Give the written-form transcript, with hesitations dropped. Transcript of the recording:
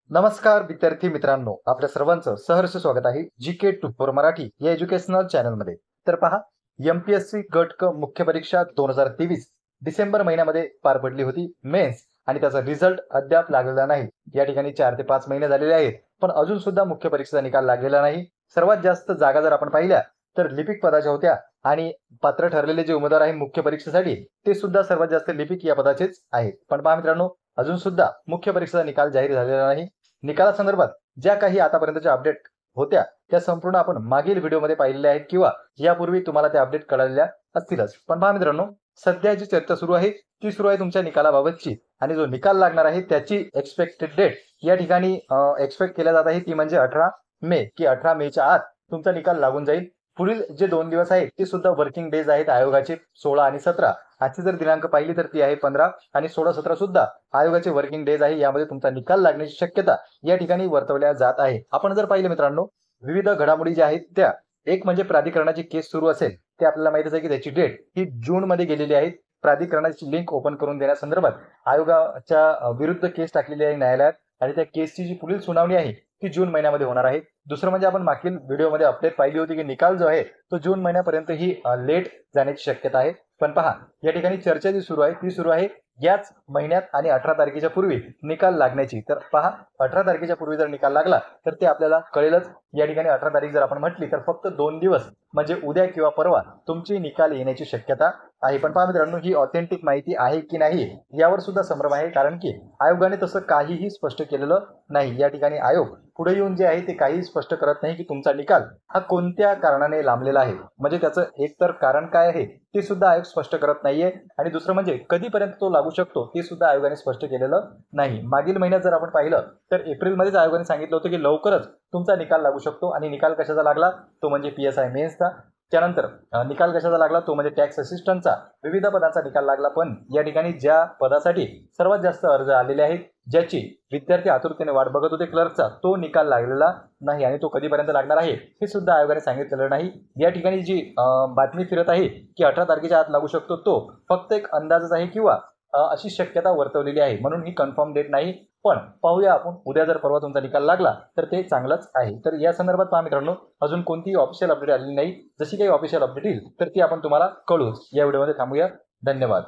नमस्कार विद्यार्थी मित्रांनो, आपल्या सर्वांचं सहर्ष स्वागत आहे जीके 24 मराठी या एज्युकेशनल चॅनलमध्ये. तर पहा, एमपीएससी गट क मुख्य परीक्षा 2023 डिसेंबर महिन्यामध्ये पार पडली होती मेन्स, आणि त्याचा रिझल्ट अद्याप लागलेला नाही. या ठिकाणी 4 ते 5 महिने झालेले आहेत, पण अजून सुद्धा मुख्य परीक्षेचा निकाल लागलेला नाही. सर्वात जास्त जागा जर आपण पाहिल्या तर लिपिक पदाच्या होत्या, आणि पात्र ठरलेले जे उमेदवार आहेत मुख्य परीक्षेसाठी ते सुद्धा सर्वात जास्त लिपिक या पदाचेच आहेत. पण पहा मित्रांनो, अजून सुद्धा मुख्य परीक्षेचा निकाल जाहीर झालेला नाही. निकालासंदर्भात ज्या काही आतापर्यंतच्या अपडेट होत्या त्या संपूर्ण आपण मागील व्हिडिओमध्ये पाहिलेल्या आहेत, किंवा यापूर्वी तुम्हाला त्या अपडेट कळलेल्या असतीलच. पण पहा मित्रांनो, सध्या जी चर्चा सुरू आहे ती सुरू आहे तुमच्या निकालाबाबतची, आणि जो निकाल लागणार आहे त्याची एक्सपेक्टेड डेट या ठिकाणी एक्सपेक्ट केल्या जात आहे ती म्हणजे 18 मे, की 18 मेच्या आत तुमचा निकाल लागून जाईल. पुढील जे 2 दिवस आहेत ते सुद्धा वर्किंग डेज आहेत आयोगाचे, 16 आणि 17. आजची जर दिनांक पाहिली तर ती आहे 15, आणि 16-17 सुद्धा आयोगाचे वर्किंग डेज आहे. यामध्ये तुमचा निकाल लागण्याची शक्यता या ठिकाणी वर्तवल्या जात आहे. आपण जर पाहिले मित्रांनो, विविध घडामोडी ज्या आहेत त्या, एक म्हणजे प्राधिकरणाची केस सुरू असेल, ते आपल्याला माहितीच आहे की त्याची डेट ही जून मध्ये गेलेली आहे. प्राधिकरणाची लिंक ओपन करून देण्यासंदर्भात आयोगाच्या विरुद्ध केस टाकलेली आहे न्यायालयात, आणि त्या केसची जी पुढील सुनावणी आहे ती जून महिन्यामध्ये होणार आहे. दुसरं म्हणजे आपण मागील व्हिडिओमध्ये अपडेट पाहिली होती की निकाल जो आहे तो जून महिन्यापर्यंत ही लेट जाण्याची शक्यता आहे. पण पहा, या ठिकाणी चर्चा जी सुरू आहे ती सुरू आहे याच महिन्यात आणि 18 तारखेच्या पूर्वी निकाल लागण्याची. तर पहा, 18 तारखेच्या पूर्वी जर निकाल लागला तर ते आपल्याला कळेलच. या ठिकाणी 18 तारीख जर आपण म्हटली तर फक्त 2 दिवस म्हणजे उद्या किंवा परवा तुमची निकाल येण्याची शक्यता आहे. पण पहा मित्रांनो, ही ऑथेंटिक माहिती आहे की नाही यावर सुद्धा संभ्रम आहे, कारण की आयोगाने तसं काहीही स्पष्ट केलेलं नाही. या ठिकाणी आयोग पुढे येऊन जे आहे ते काही स्पष्ट करत नाही की तुमचा निकाल हा कोणत्या कारणाने लांबलेला आहे, म्हणजे त्याचं एकतर कारण काय आहे ते सुद्धा आयोग स्पष्ट करत नाहीये, आणि दुसरं म्हणजे कधीपर्यंत तो लागू शकतो ते सुद्धा आयोगाने स्पष्ट केलेलं नाही. मागील महिन्यात जर आपण पाहिलं तर एप्रिलमध्येच आयोगाने सांगितलं होतं की लवकरच तुमचा निकाल लागू शकतो, आणि निकाल कशाचा लागला तो म्हणजे PSI मेन्सचा. त्यानंतर निकाल कशाचा लागला तो म्हणजे टॅक्स असिस्टंटचा. विविध पदांचा निकाल लागला, पण या ठिकाणी ज्या पदासाठी सर्वात जास्त अर्ज आलेले आहेत, ज्याची विद्यार्थी आतुरतेने वाट बघत होते क्लर्कचा, तो निकाल लागलेला नाही, आणि तो कधीपर्यंत लागणार आहे हे सुद्धा आयोगाने सांगितलेलं नाही. या ठिकाणी जी बातमी फिरत आहे की 18 तारखेच्या आत लागू शकतो, तो फक्त एक अंदाजच आहे, किंवा अशी शक्यता वर्तवलेली आहे, म्हणून ही कन्फर्म डेट नाही. पण पाहूया आपण, उद्या जर परवा तुमचा निकाल लागला तर ते चांगलंच आहे. तर या संदर्भात पहा मित्रांनो, अजून कोणतीही ऑफिशियल अपडेट आलेली नाही. जशी काही ऑफिशियल अपडेट येईल तर ती आपण तुम्हाला कळवू. या व्हिडिओमध्ये थांबूया. धन्यवाद.